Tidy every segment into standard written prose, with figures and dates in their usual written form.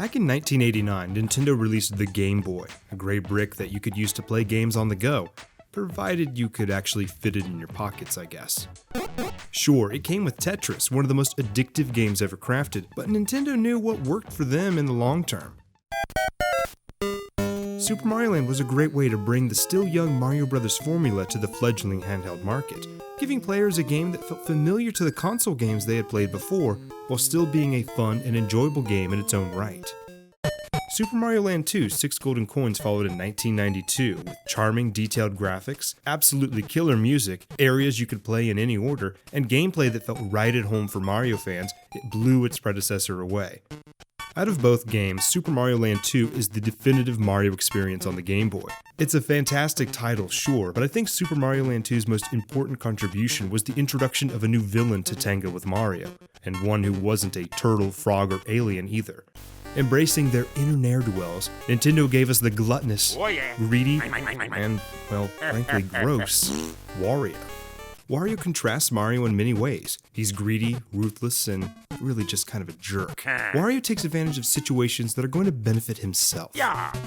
Back in 1989, Nintendo released the Gameboy, a gray brick that you could use to play games on the go, provided you could actually fit it in your pockets, I guess. Sure, it came with Tetris, one of the most addictive games ever crafted, but Nintendo knew what worked for them in the long term. Super Mario Land was a great way to bring the still young Mario Bros. Formula to the fledgling handheld market, giving players a game that felt familiar to the console games they had played before, while still being a fun and enjoyable game in its own right. Super Mario Land 2's 6 Golden Coins followed in 1992, with charming, detailed graphics, absolutely killer music, areas you could play in any order, and gameplay that felt right at home for Mario fans. It blew its predecessor away. Out of both games, Super Mario Land 2 is the definitive Mario experience on the Game Boy. It's a fantastic title, sure, but I think Super Mario Land 2's most important contribution was the introduction of a new villain to tango with Mario, and one who wasn't a turtle, frog, or alien either. Embracing their inner ne'er-do-wells, Nintendo gave us the gluttonous, greedy, and, well, frankly gross, Wario. Wario contrasts Mario in many ways. He's greedy, ruthless, and really just kind of a jerk. Wario takes advantage of situations that are going to benefit himself.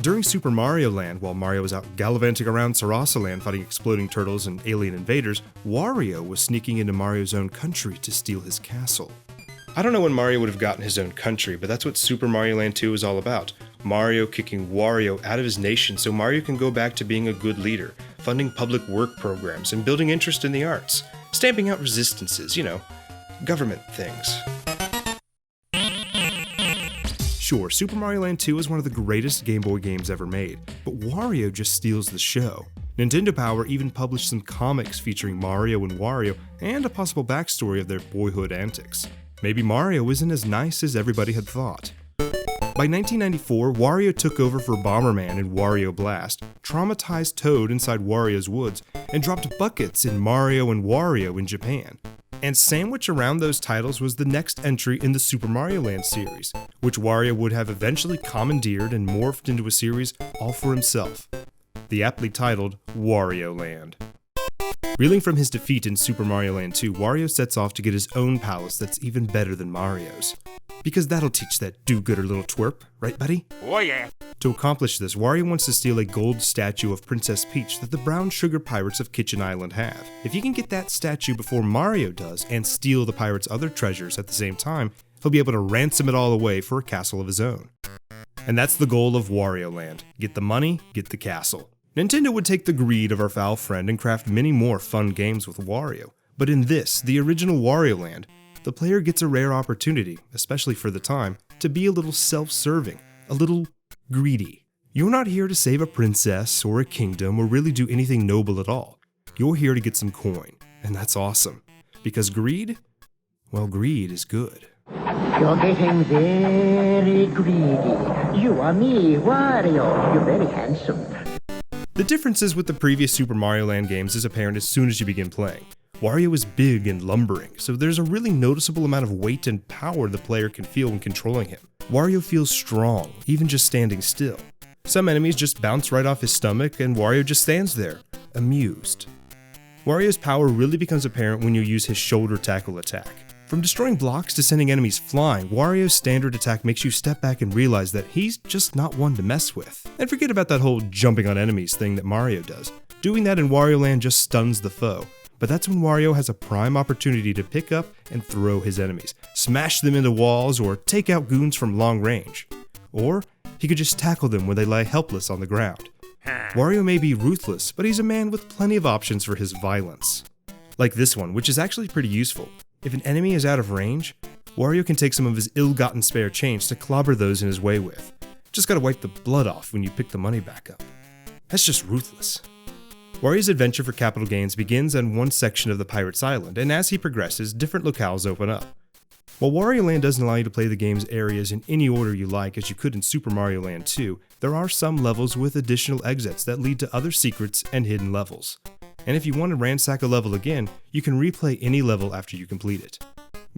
During Super Mario Land, while Mario was out gallivanting around Sarasa Land fighting exploding turtles and alien invaders, Wario was sneaking into Mario's own country to steal his castle. I don't know when Mario would have gotten his own country, but that's what Super Mario Land 2 is all about. Mario kicking Wario out of his nation so Mario can go back to being a good leader, funding public work programs, and building interest in the arts, stamping out resistances, government things. Sure, Super Mario Land 2 is one of the greatest Game Boy games ever made, but Wario just steals the show. Nintendo Power even published some comics featuring Mario and Wario, and a possible backstory of their boyhood antics. Maybe Mario isn't as nice as everybody had thought. By 1994, Wario took over for Bomberman in Wario Blast, traumatized Toad inside Wario's woods, and dropped buckets in Mario and Wario in Japan. And sandwiched around those titles was the next entry in the Super Mario Land series, which Wario would have eventually commandeered and morphed into a series all for himself. The aptly titled Wario Land. Reeling from his defeat in Super Mario Land 2, Wario sets off to get his own palace that's even better than Mario's. Because that'll teach that do-gooder little twerp, right buddy? Oh yeah! To accomplish this, Wario wants to steal a gold statue of Princess Peach that the brown sugar pirates of Kitchen Island have. If he can get that statue before Mario does, and steal the pirates' other treasures at the same time, he'll be able to ransom it all away for a castle of his own. And that's the goal of Wario Land. Get the money, get the castle. Nintendo would take the greed of our foul friend and craft many more fun games with Wario. But in this, the original Wario Land, the player gets a rare opportunity, especially for the time, to be a little self-serving, a little greedy. You're not here to save a princess or a kingdom or really do anything noble at all. You're here to get some coin, and that's awesome. Because greed? Well, greed is good. You're getting very greedy. You are me, Wario. You're very handsome. The differences with the previous Super Mario Land games is apparent as soon as you begin playing. Wario is big and lumbering, so there's a really noticeable amount of weight and power the player can feel when controlling him. Wario feels strong, even just standing still. Some enemies just bounce right off his stomach, and Wario just stands there, amused. Wario's power really becomes apparent when you use his shoulder tackle attack. From destroying blocks to sending enemies flying, Wario's standard attack makes you step back and realize that he's just not one to mess with. And forget about that whole jumping on enemies thing that Mario does. Doing that in Wario Land just stuns the foe. But that's when Wario has a prime opportunity to pick up and throw his enemies, smash them into walls, or take out goons from long range. Or he could just tackle them when they lie helpless on the ground. Wario may be ruthless, but he's a man with plenty of options for his violence. Like this one, which is actually pretty useful. If an enemy is out of range, Wario can take some of his ill-gotten spare change to clobber those in his way with. Just gotta wipe the blood off when you pick the money back up. That's just ruthless. Wario's adventure for capital gains begins on one section of the Pirate's Island, and as he progresses, different locales open up. While Wario Land doesn't allow you to play the game's areas in any order you like as you could in Super Mario Land 2, there are some levels with additional exits that lead to other secrets and hidden levels. And if you want to ransack a level again, you can replay any level after you complete it.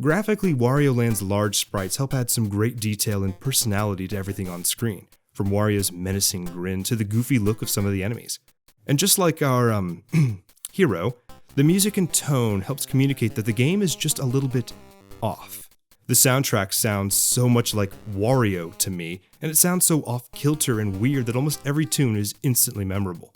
Graphically, Wario Land's large sprites help add some great detail and personality to everything on screen, from Wario's menacing grin to the goofy look of some of the enemies. And just like our, hero, the music and tone helps communicate that the game is just a little bit off. The soundtrack sounds so much like Wario to me, and it sounds so off-kilter and weird that almost every tune is instantly memorable.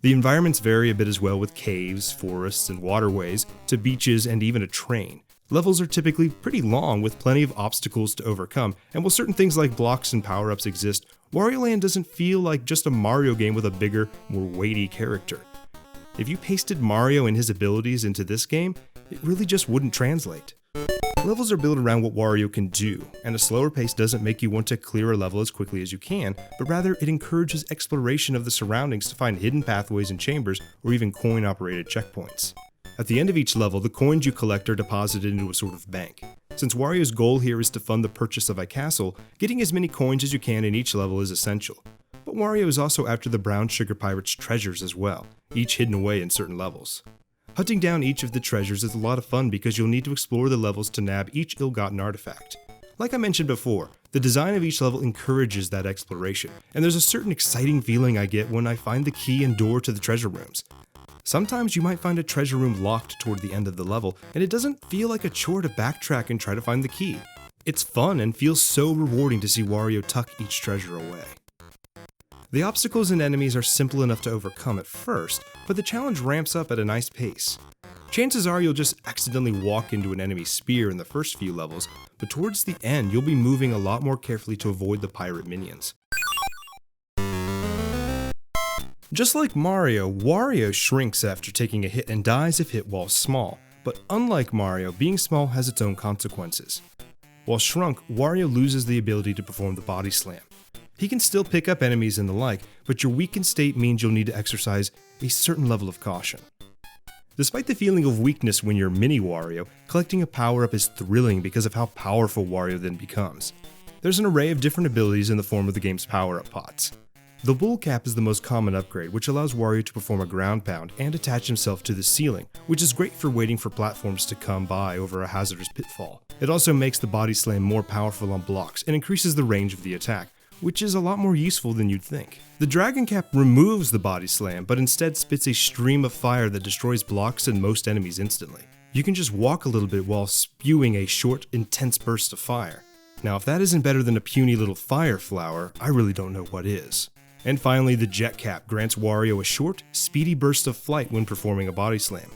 The environments vary a bit as well, with caves, forests, and waterways, to beaches and even a train. Levels are typically pretty long with plenty of obstacles to overcome, and while certain things like blocks and power-ups exist, Wario Land doesn't feel like just a Mario game with a bigger, more weighty character. If you pasted Mario and his abilities into this game, it really just wouldn't translate. Levels are built around what Wario can do, and a slower pace doesn't make you want to clear a level as quickly as you can, but rather it encourages exploration of the surroundings to find hidden pathways and chambers, or even coin-operated checkpoints. At the end of each level, the coins you collect are deposited into a sort of bank. Since Wario's goal here is to fund the purchase of a castle, getting as many coins as you can in each level is essential. But Wario is also after the Brown Sugar Pirate's treasures as well, each hidden away in certain levels. Hunting down each of the treasures is a lot of fun because you'll need to explore the levels to nab each ill-gotten artifact. Like I mentioned before, the design of each level encourages that exploration, and there's a certain exciting feeling I get when I find the key and door to the treasure rooms. Sometimes you might find a treasure room locked toward the end of the level, and it doesn't feel like a chore to backtrack and try to find the key. It's fun and feels so rewarding to see Wario tuck each treasure away. The obstacles and enemies are simple enough to overcome at first, but the challenge ramps up at a nice pace. Chances are you'll just accidentally walk into an enemy spear in the first few levels, but towards the end you'll be moving a lot more carefully to avoid the pirate minions. Just like Mario, Wario shrinks after taking a hit and dies if hit while small, but unlike Mario, being small has its own consequences. While shrunk, Wario loses the ability to perform the body slam. He can still pick up enemies and the like, but your weakened state means you'll need to exercise a certain level of caution. Despite the feeling of weakness when you're Mini Wario, collecting a power-up is thrilling because of how powerful Wario then becomes. There's an array of different abilities in the form of the game's power-up pots. The Bull Cap is the most common upgrade, which allows Wario to perform a ground pound and attach himself to the ceiling, which is great for waiting for platforms to come by over a hazardous pitfall. It also makes the body slam more powerful on blocks and increases the range of the attack, which is a lot more useful than you'd think. The Dragon Cap removes the body slam, but instead spits a stream of fire that destroys blocks and most enemies instantly. You can just walk a little bit while spewing a short, intense burst of fire. Now, if that isn't better than a puny little fire flower, I really don't know what is. And finally, the Jet Cap grants Wario a short, speedy burst of flight when performing a body slam.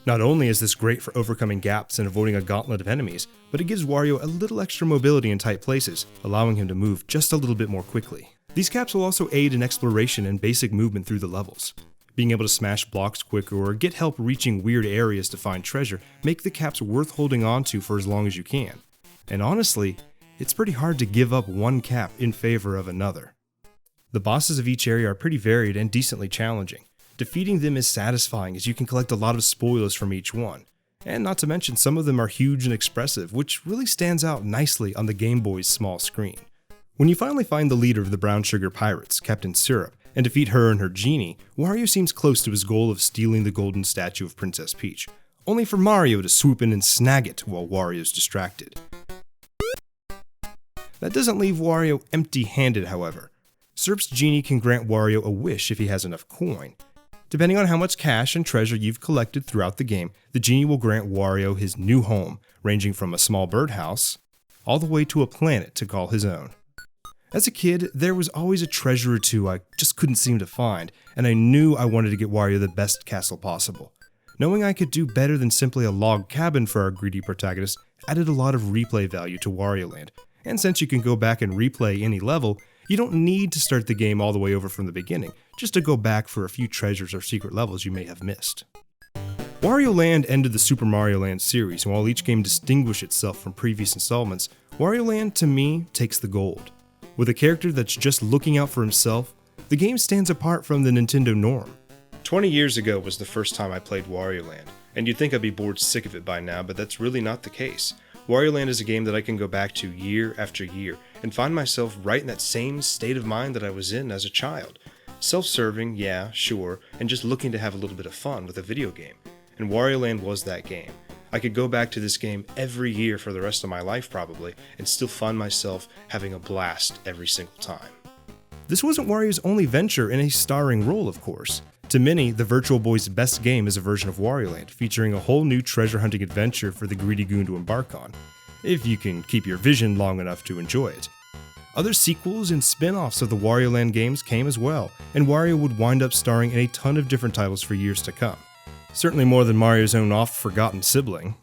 Not only is this great for overcoming gaps and avoiding a gauntlet of enemies, but it gives Wario a little extra mobility in tight places, allowing him to move just a little bit more quickly. These caps will also aid in exploration and basic movement through the levels. Being able to smash blocks quicker or get help reaching weird areas to find treasure make the caps worth holding on to for as long as you can. And honestly, it's pretty hard to give up one cap in favor of another. The bosses of each area are pretty varied and decently challenging. Defeating them is satisfying as you can collect a lot of spoilers from each one. And not to mention, some of them are huge and expressive, which really stands out nicely on the Gameboy's small screen. When you finally find the leader of the Brown Sugar Pirates, Captain Syrup, and defeat her and her genie, Wario seems close to his goal of stealing the golden statue of Princess Peach, only for Mario to swoop in and snag it while Wario's distracted. That doesn't leave Wario empty-handed, however. Syrup's genie can grant Wario a wish if he has enough coin. Depending on how much cash and treasure you've collected throughout the game, the genie will grant Wario his new home, ranging from a small birdhouse all the way to a planet to call his own. As a kid, there was always a treasure or two I just couldn't seem to find, and I knew I wanted to get Wario the best castle possible. Knowing I could do better than simply a log cabin for our greedy protagonist added a lot of replay value to Wario Land, and since you can go back and replay any level, you don't need to start the game all the way over from the beginning, just to go back for a few treasures or secret levels you may have missed. Wario Land ended the Super Mario Land series, and while each game distinguished itself from previous installments, Wario Land, to me, takes the gold. With a character that's just looking out for himself, the game stands apart from the Nintendo norm. 20 years ago was the first time I played Wario Land, and you'd think I'd be bored sick of it by now, but that's really not the case. Wario Land is a game that I can go back to year after year and find myself right in that same state of mind that I was in as a child. Self-serving, yeah, sure, and just looking to have a little bit of fun with a video game. And Wario Land was that game. I could go back to this game every year for the rest of my life probably, and still find myself having a blast every single time. This wasn't Wario's only venture in a starring role, of course. To many, the Virtual Boy's best game is a version of Wario Land, featuring a whole new treasure hunting adventure for the greedy goon to embark on. if you can keep your vision long enough to enjoy it. Other sequels and spin-offs of the Wario Land games came as well, and Wario would wind up starring in a ton of different titles for years to come. Certainly more than Mario's own oft-forgotten sibling.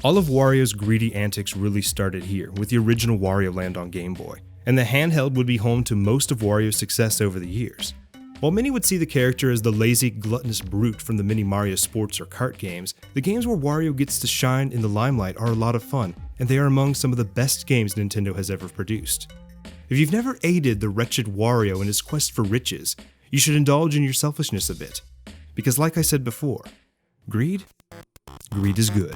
All of Wario's greedy antics really started here, with the original Wario Land on Game Boy, and the handheld would be home to most of Wario's success over the years. While many would see the character as the lazy, gluttonous brute from the mini Mario sports or kart games, the games where Wario gets to shine in the limelight are a lot of fun, and they are among some of the best games Nintendo has ever produced. If you've never aided the wretched Wario in his quest for riches, you should indulge in your selfishness a bit. Because like I said before, greed is good.